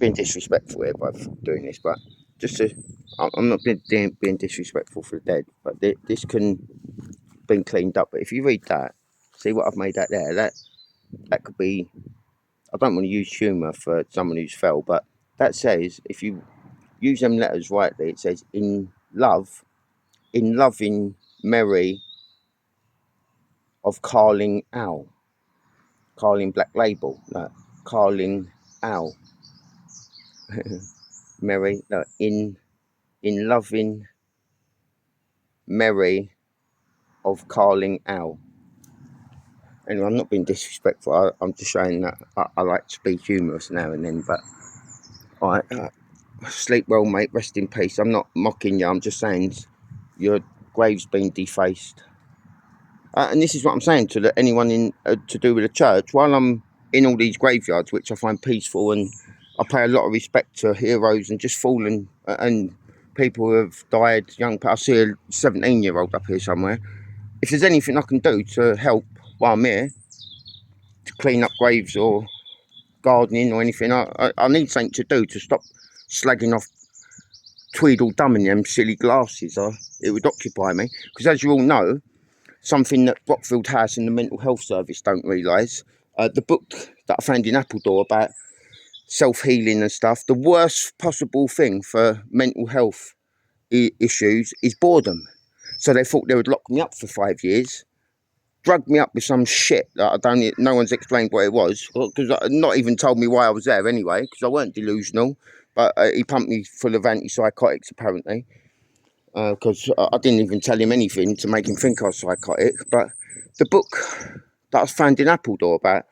being disrespectful here by doing this, but just to, I'm not being disrespectful for the dead, but this can been cleaned up. But if you read that, see what I've made out there. That could be. I don't want to use humour for someone who's fell, but that says if you use them letters rightly, it says in loving Mary of Carling Owl, Carling Black Label, no, Carling Owl, Mary, no, in loving Mary of Carling Owl. Anyway, I'm not being disrespectful. I'm just saying that I like to be humorous now and then. But all right, sleep well, mate. Rest in peace. I'm not mocking you. I'm just saying your grave's been defaced. And this is what I'm saying to anyone in to do with the church. While I'm in all these graveyards, which I find peaceful, and I pay a lot of respect to heroes and just fallen and people who have died young. I see a 17-year-old up here somewhere. If there's anything I can do to help while I'm here, to clean up graves or gardening or anything, I need something to do to stop slagging off Tweedledum in them silly glasses. It would occupy me, because as you all know, something that Brockfield House and the Mental Health Service don't realise, the book that I found in Appledore about self-healing and stuff, the worst possible thing for mental health issues is boredom. So they thought they would lock me up for 5 years, drugged me up with some shit that no one's explained what it was, because not even told me why I was there anyway, because I weren't delusional, but he pumped me full of antipsychotics apparently, because I didn't even tell him anything to make him think I was psychotic. But the book that I found in Appledore about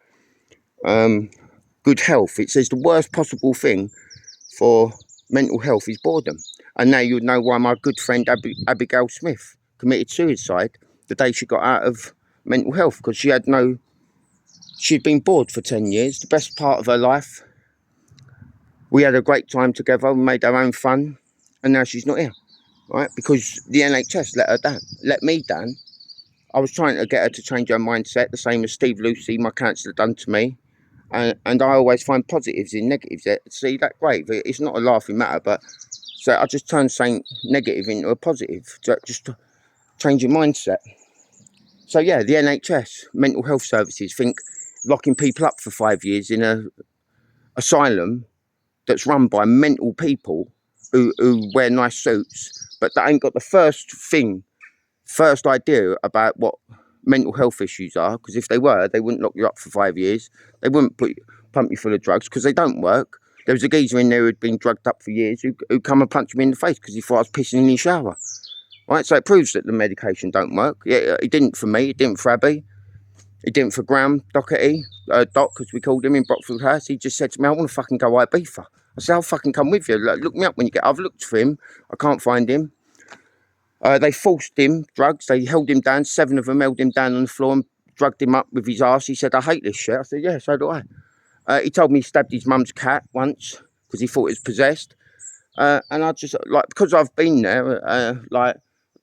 good health, it says the worst possible thing for mental health is boredom. And now you'd know why my good friend Abigail Smith committed suicide the day she got out of mental health, because she'd been bored for 10 years, the best part of her life. We had a great time together, we made our own fun, and now she's not here, right? Because the NHS let me down. I was trying to get her to change her mindset, the same as Steve Lucy, my counsellor, done to me. And I always find positives in negatives. See, that grave, it's not a laughing matter, but so I just turned something negative into a positive, just to change your mindset. So yeah, the NHS, mental health services, think locking people up for 5 years in a asylum that's run by mental people who wear nice suits, but they ain't got the first idea about what mental health issues are, because if they were, they wouldn't lock you up for 5 years. They wouldn't pump you full of drugs, because they don't work. There was a geezer in there who'd been drugged up for years who come and punched me in the face because he thought I was pissing in his shower. Right, so it proves that the medication don't work. Yeah, it didn't for me, it didn't for Abby, it didn't for Graham Doherty, Doc, as we called him in Brockfield House. He just said to me, I want to fucking go Ibiza. I said, I'll fucking come with you. Look me up when you get. I've looked for him, I can't find him. They forced him drugs. They held him down. 7 of them held him down on the floor and drugged him up with his arse. He said, I hate this shit. I said, yeah, so do I. He told me he stabbed his mum's cat once because he thought it was possessed. And I just, because I've been there,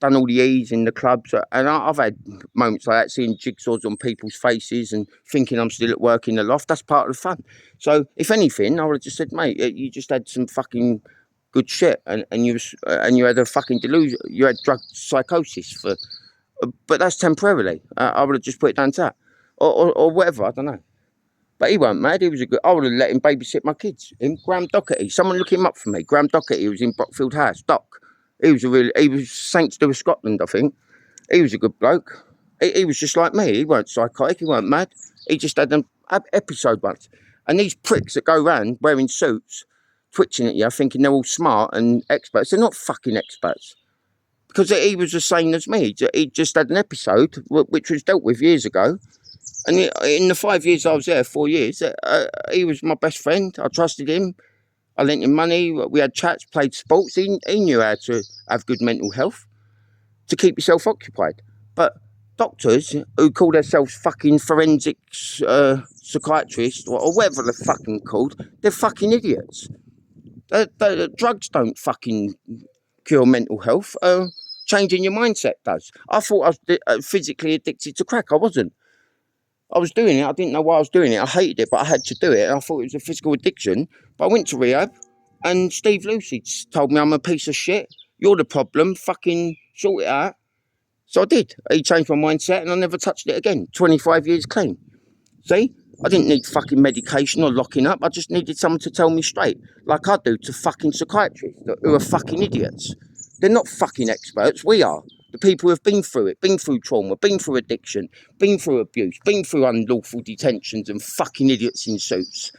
done all the E's in the clubs, and I've had moments like that, seeing jigsaws on people's faces and thinking I'm still at work in the loft. That's part of the fun. So if anything, I would have just said, mate, you just had some fucking good shit, and you had a fucking delusion, you had drug psychosis for, but that's temporarily. I would have just put it down to that, or whatever. I don't know. But he weren't mad. He was I would have let him babysit my kids. Him, Graham Doherty. Someone look him up for me. Graham Doherty was in Brockfield House. Doc. He was Saints of Scotland, I think. He was a good bloke. He was just like me. He weren't psychotic. He weren't mad. He just had an episode once. And these pricks that go around wearing suits, twitching at you, thinking they're all smart and experts. They're not fucking experts. Because he was the same as me. He just had an episode, which was dealt with years ago. And in the 5 years I was there, 4 years, he was my best friend. I trusted him. I lent him money. We had chats, played sports. He knew how to have good mental health, to keep yourself occupied. But doctors who call themselves fucking forensics psychiatrists or whatever they're fucking called, they're fucking idiots. Drugs don't fucking cure mental health. Changing your mindset does. I thought I was physically addicted to crack. I wasn't. I was doing it. I didn't know why I was doing it. I hated it, but I had to do it. And I thought it was a physical addiction. But I went to rehab, and Steve Lucy told me I'm a piece of shit. You're the problem. Fucking sort it out. So I did. He changed my mindset, and I never touched it again. 25 years clean. See? I didn't need fucking medication or locking up. I just needed someone to tell me straight, like I do to fucking psychiatrists who are fucking idiots. They're not fucking experts. We are. The people who have been through it, been through trauma, been through addiction, been through abuse, been through unlawful detentions and fucking idiots in suits.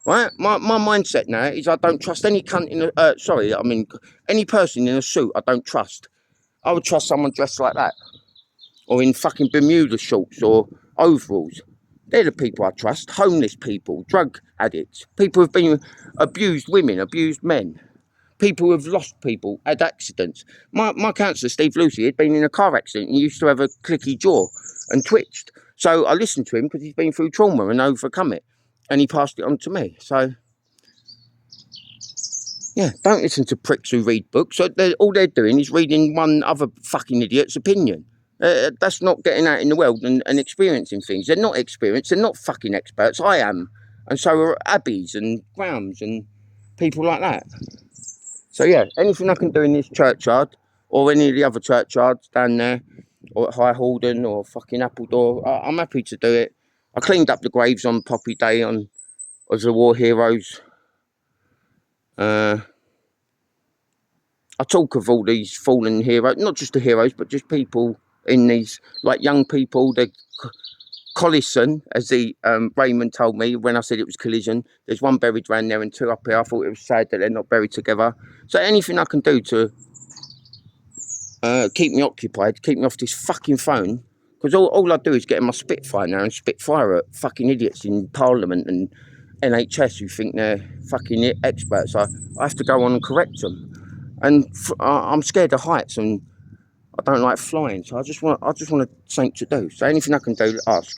Right? My mindset now is I don't trust any cunt in a, any person in a suit I don't trust. I would trust someone dressed like that. Or in fucking Bermuda shorts or overalls. They're the people I trust. Homeless people, drug addicts, people who've been abused women, abused men. People who have lost people, had accidents. My counsellor, Steve Lucy, had been in a car accident and used to have a clicky jaw and twitched. So I listened to him because he's been through trauma and overcome it. And he passed it on to me. So, yeah, don't listen to pricks who read books. So all they're doing is reading one other fucking idiot's opinion. That's not getting out in the world and experiencing things. They're not experienced. They're not fucking experts. I am. And so are Abbeys and Grahams and people like that. So, yeah, anything I can do in this churchyard or any of the other churchyards down there or at High Halden or fucking Appledore, I'm happy to do it. I cleaned up the graves on Poppy Day of the war heroes. I talk of all these fallen heroes, not just the heroes, but just people in these, like young people, the Collison, as the Raymond told me when I said it was collision. There's one buried round there and two up here. I thought it was sad that they're not buried together. So anything I can do to keep me occupied, keep me off this fucking phone, because all I do is get in my Spitfire now and spit fire at fucking idiots in Parliament and NHS who think they're fucking experts. I have to go on and correct them. And I'm scared of heights and I don't like flying, so I just want something to do. So anything I can do, ask.